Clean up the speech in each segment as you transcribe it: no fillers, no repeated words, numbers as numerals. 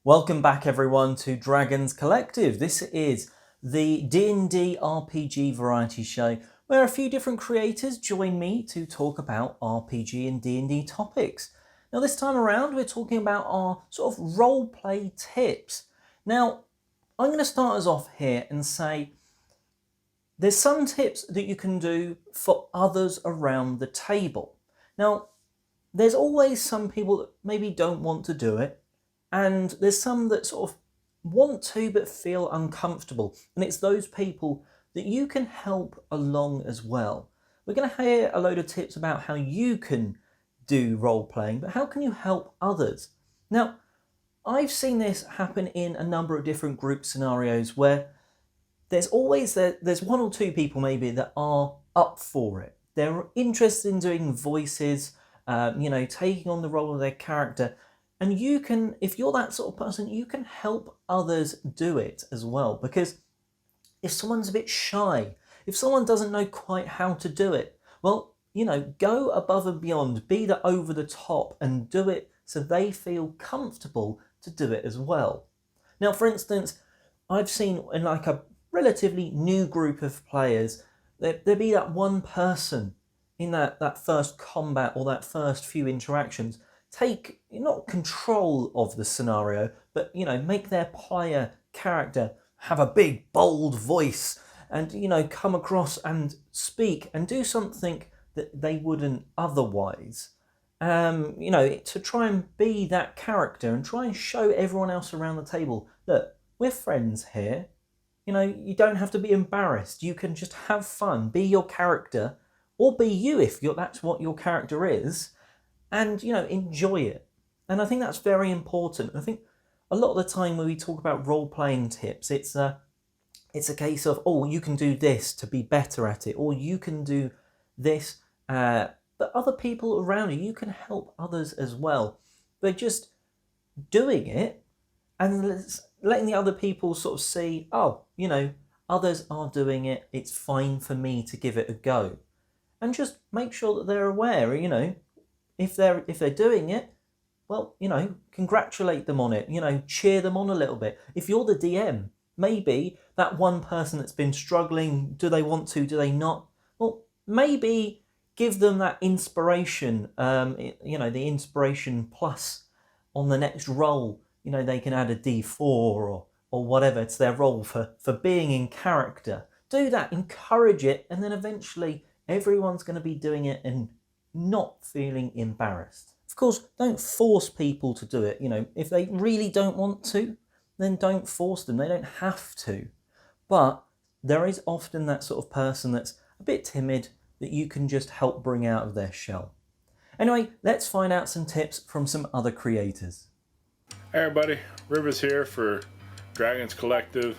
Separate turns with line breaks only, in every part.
Welcome back everyone to Dragons Collective. This is the D&D RPG variety show where a few different creators join me to talk about RPG and D&D topics. Now this time around we're talking about our sort of roleplay tips. Now I'm going to start us off here and say there's some tips that you can do for others around the table. Now there's always some people that maybe don't want to do it. And there's some that sort of want to but feel uncomfortable. And it's those people that you can help along as well. We're going to hear a load of tips about how you can do role playing, but how can you help others? Now, I've seen this happen in a number of different group scenarios where there's one or two people maybe that are up for it. They're interested in doing voices, taking on the role of their character. And you can, if you're that sort of person, you can help others do it as well. Because if someone's a bit shy, if someone doesn't know quite how to do it, well, go above and beyond, be the over the top and do it so they feel comfortable to do it as well. Now, for instance, I've seen in like a relatively new group of players, there'd be that one person in that first combat or that first few interactions take not control of the scenario, but make their player character have a big bold voice and come across and speak and do something that they wouldn't otherwise. To try and be that character and try and show everyone else around the table that we're friends here. You don't have to be embarrassed. You can just have fun, be your character, or be you if that's what your character is. And, enjoy it. And I think that's very important. I think a lot of the time when we talk about role-playing tips, it's a case of, you can do this to be better at it, or you can do this, but other people around you can help others as well. But just doing it and letting the other people sort of see, others are doing it, it's fine for me to give it a go. And just make sure that they're aware, if they're doing it, well, congratulate them on it, cheer them on a little bit. If you're the DM, maybe that one person that's been struggling, do they want to, do they not? Well, maybe give them that inspiration, the inspiration plus on the next roll. They can add a D4 or whatever to their roll for being in character. Do that, encourage it, and then eventually everyone's going to be doing it and not feeling embarrassed. Of course, don't force people to do it. If they really don't want to, then don't force them. They don't have to. But there is often that sort of person that's a bit timid that you can just help bring out of their shell. Anyway, let's find out some tips from some other creators.
Hey everybody, Rivers here for Dragons Collective.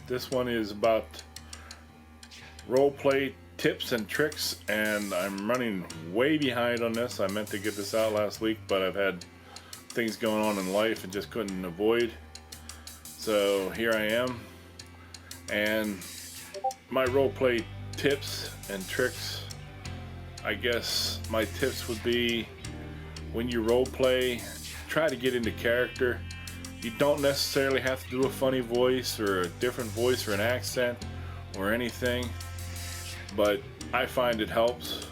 This one is about roleplay tips and tricks, and I'm running way behind on this. I meant to get this out last week, but I've had things going on in life and just couldn't avoid. So here I am, and my roleplay tips and tricks, I guess my tips would be, when you roleplay, try to get into character. You don't necessarily have to do a funny voice or a different voice or an accent or anything, but I find it helps.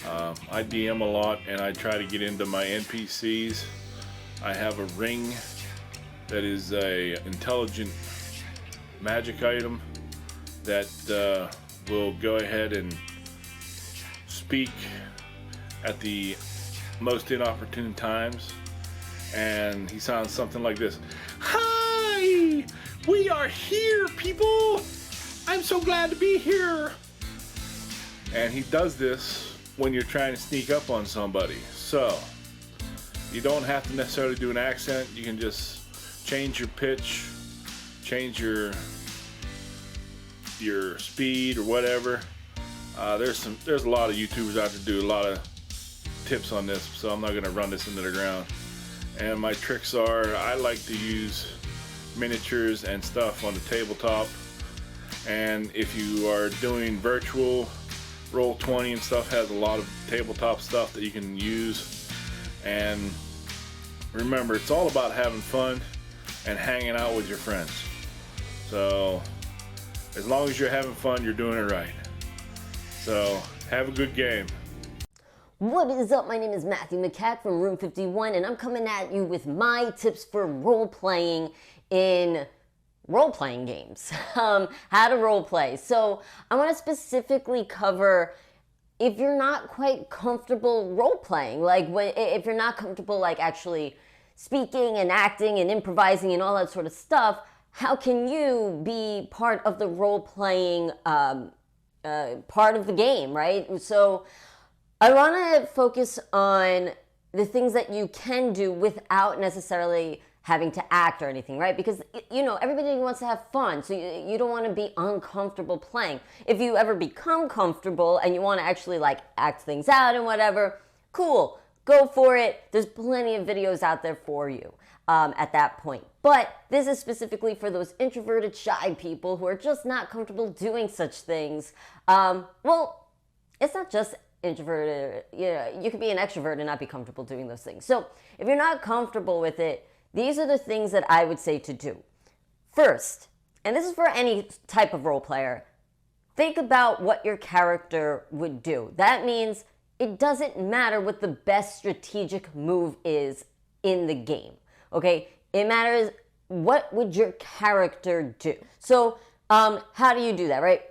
I DM a lot and I try to get into my NPCs. I have a ring that is a intelligent magic item that will go ahead and speak at the most inopportune times, and he sounds something like this. Hi! We are here, people! I'm so glad to be here! And he does this when you're trying to sneak up on somebody. So, you don't have to necessarily do an accent. You can just change your pitch, change your speed or whatever. There's a lot of YouTubers out there do a lot of tips on this, so I'm not going to run this into the ground. And my tricks are, I like to use miniatures and stuff on the tabletop. And if you are doing virtual, Roll20 and stuff has a lot of tabletop stuff that you can use. And remember, it's all about having fun and hanging out with your friends. So as long as you're having fun, you're doing it right. So have a good game.
What is up? My name is Matthew McCat from Room 51, and I'm coming at you with my tips for role-playing in role-playing games. How to role-play. So I want to specifically cover if you're not quite comfortable role-playing, like if you're not comfortable like actually speaking and acting and improvising and all that sort of stuff, how can you be part of the role-playing part of the game, right? So I want to focus on the things that you can do without necessarily having to act or anything, right? Because, you know, everybody wants to have fun, so you don't want to be uncomfortable playing. If you ever become comfortable and you want to actually, like, act things out and whatever, cool, go for it. There's plenty of videos out there for you at that point. But this is specifically for those introverted, shy people who are just not comfortable doing such things. Well, it's not just introverted, you could be an extrovert and not be comfortable doing those things. So if you're not comfortable with it, these are the things that I would say to do. First, and this is for any type of role player, think about what your character would do. That means it doesn't matter what the best strategic move is in the game, okay? It matters what would your character do. So how do you do that, right?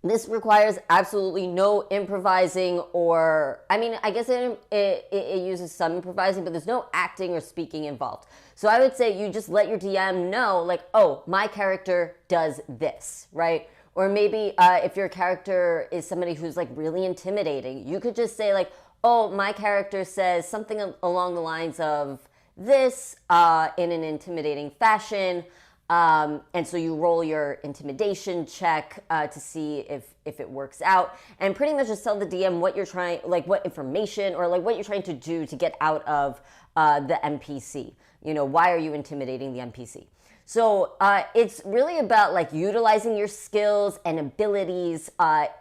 This requires absolutely no improvising or, I mean, I guess it uses some improvising, but there's no acting or speaking involved. So I would say you just let your DM know, like, oh, my character does this, right? Or maybe if your character is somebody who's like really intimidating, you could just say like, oh, my character says something along the lines of this in an intimidating fashion. And so you roll your intimidation check to see if it works out, and pretty much just tell the DM what you're trying, like what information or like what you're trying to do to get out of the NPC. You know, why are you intimidating the NPC? So it's really about like utilizing your skills and abilities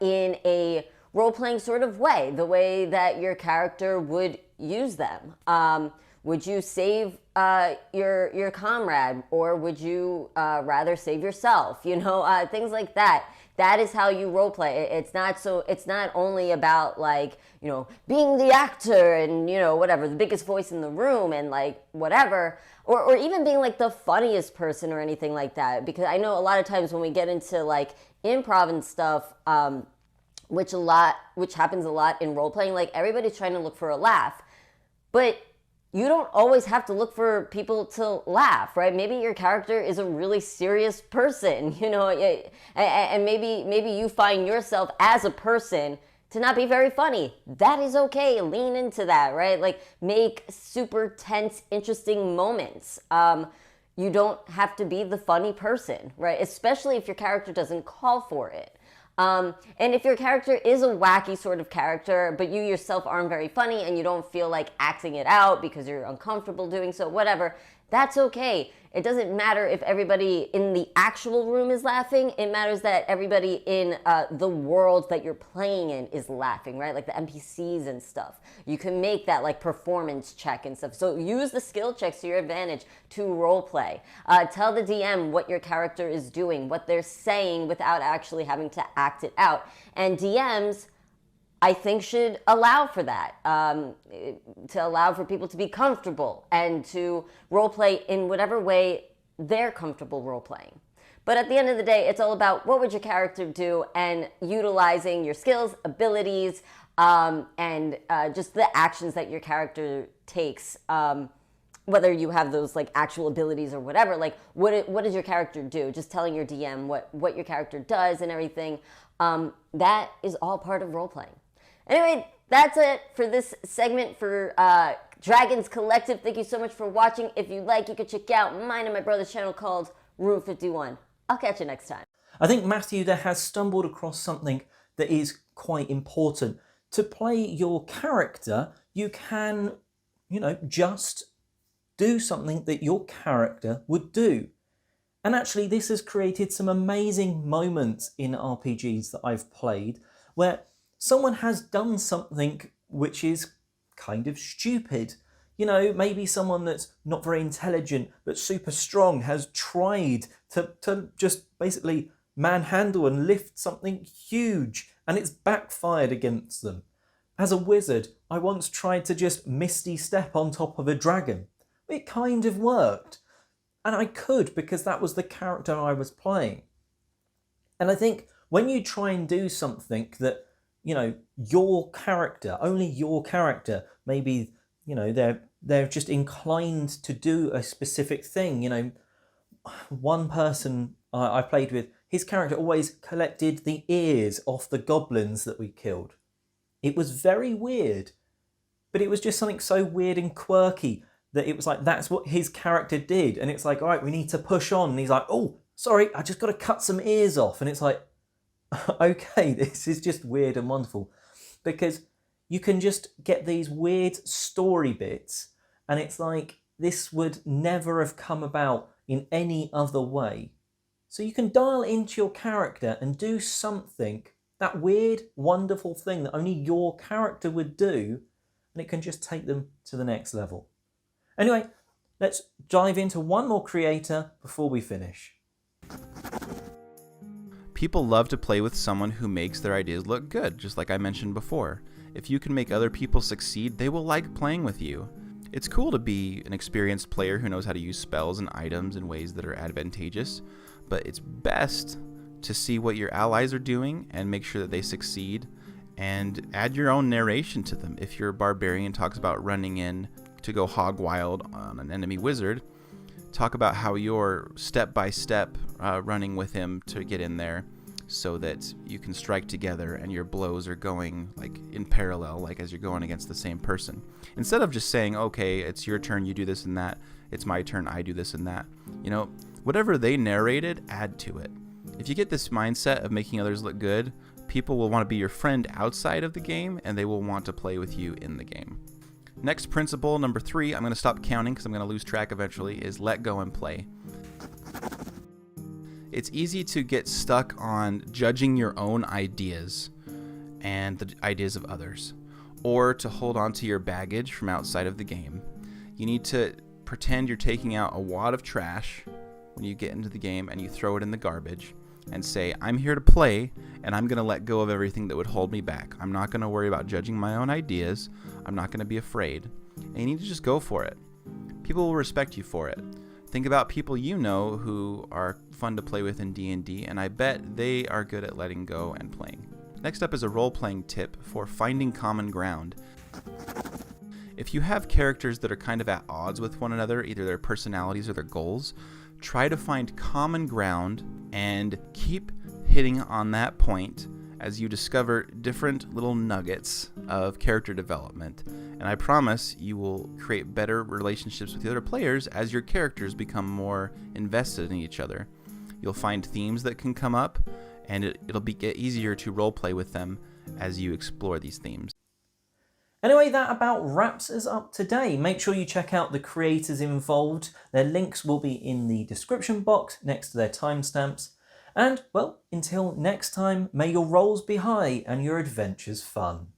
in a role-playing sort of way, the way that your character would use them. Would you save your comrade, or would you rather save yourself? You know, things like that. That is how you role play. It's not only about like, you know, being the actor and, you know, whatever, the biggest voice in the room and like whatever, or even being like the funniest person or anything like that. Because I know a lot of times when we get into like improv and stuff, which happens a lot in role playing, like everybody's trying to look for a laugh, but you don't always have to look for people to laugh, right? Maybe your character is a really serious person, you know, and maybe you find yourself as a person to not be very funny. That is okay. Lean into that, right? Like make super tense, interesting moments. You don't have to be the funny person, right? Especially if your character doesn't call for it. And if your character is a wacky sort of character, but you yourself aren't very funny and you don't feel like acting it out because you're uncomfortable doing so, whatever, that's okay. It doesn't matter if everybody in the actual room is laughing. It matters that everybody in the world that you're playing in is laughing, right? Like the NPCs and stuff. You can make that like performance check and stuff. So use the skill checks to your advantage to role play. Tell the DM what your character is doing, what they're saying without actually having to act it out. And DMs, I think, should allow for that, to allow for people to be comfortable and to role play in whatever way they're comfortable role playing. But at the end of the day, it's all about what would your character do and utilizing your skills, abilities, and just the actions that your character takes. Whether you have those like actual abilities or whatever, like what does your character do? Just telling your DM what your character does and everything. That is all part of role playing. Anyway, that's it for this segment for Dragons Collective. Thank you so much for watching. If you like, you can check out mine and my brother's channel called Room 51. I'll catch you next time.
I think Matthew there has stumbled across something that is quite important. To play your character, you can, you know, just do something that your character would do. And actually, this has created some amazing moments in RPGs that I've played where someone has done something which is kind of stupid. You know, maybe someone that's not very intelligent but super strong has tried to just basically manhandle and lift something huge, and it's backfired against them. As a wizard, I once tried to just misty step on top of a dragon. It kind of worked. And I could, because that was the character I was playing. And I think when you try and do something that, you know, your character, only your character, maybe, you know, they're just inclined to do a specific thing. You know, one person I played with, his character always collected the ears off the goblins that we killed. It was very weird, but it was just something so weird and quirky that it was like, that's what his character did. And it's like, all right, we need to push on. And he's like, oh, sorry, I just got to cut some ears off. And it's like, okay, this is just weird and wonderful, because you can just get these weird story bits, and it's like, this would never have come about in any other way. So you can dial into your character and do something, that weird, wonderful thing that only your character would do, and it can just take them to the next level. Anyway, let's dive into one more creator before we finish.
People love to play with someone who makes their ideas look good, just like I mentioned before. If you can make other people succeed, they will like playing with you. It's cool to be an experienced player who knows how to use spells and items in ways that are advantageous, but it's best to see what your allies are doing and make sure that they succeed, and add your own narration to them. If your barbarian talks about running in to go hog wild on an enemy wizard, talk about how you're step-by-step running with him to get in there so that you can strike together and your blows are going like in parallel, like as you're going against the same person. Instead of just saying, okay, it's your turn, you do this and that, it's my turn, I do this and that. You know, whatever they narrated, add to it. If you get this mindset of making others look good, people will want to be your friend outside of the game, and they will want to play with you in the game. Next principle, number 3, I'm going to stop counting because I'm going to lose track eventually, is let go and play. It's easy to get stuck on judging your own ideas and the ideas of others, or to hold on to your baggage from outside of the game. You need to pretend you're taking out a wad of trash when you get into the game and you throw it in the garbage and say, I'm here to play, and I'm going to let go of everything that would hold me back. I'm not going to worry about judging my own ideas. I'm not going to be afraid. And you need to just go for it. People will respect you for it. Think about people you know who are fun to play with in D&D, and I bet they are good at letting go and playing. Next up is a role-playing tip for finding common ground. If you have characters that are kind of at odds with one another, either their personalities or their goals, try to find common ground and keep hitting on that point as you discover different little nuggets of character development. And I promise you will create better relationships with the other players as your characters become more invested in each other. You'll find themes that can come up, and it'll get easier to roleplay with them as you explore these themes.
Anyway, that about wraps us up today. Make sure you check out the creators involved. Their links will be in the description box next to their timestamps. And, well, until next time, may your rolls be high and your adventures fun.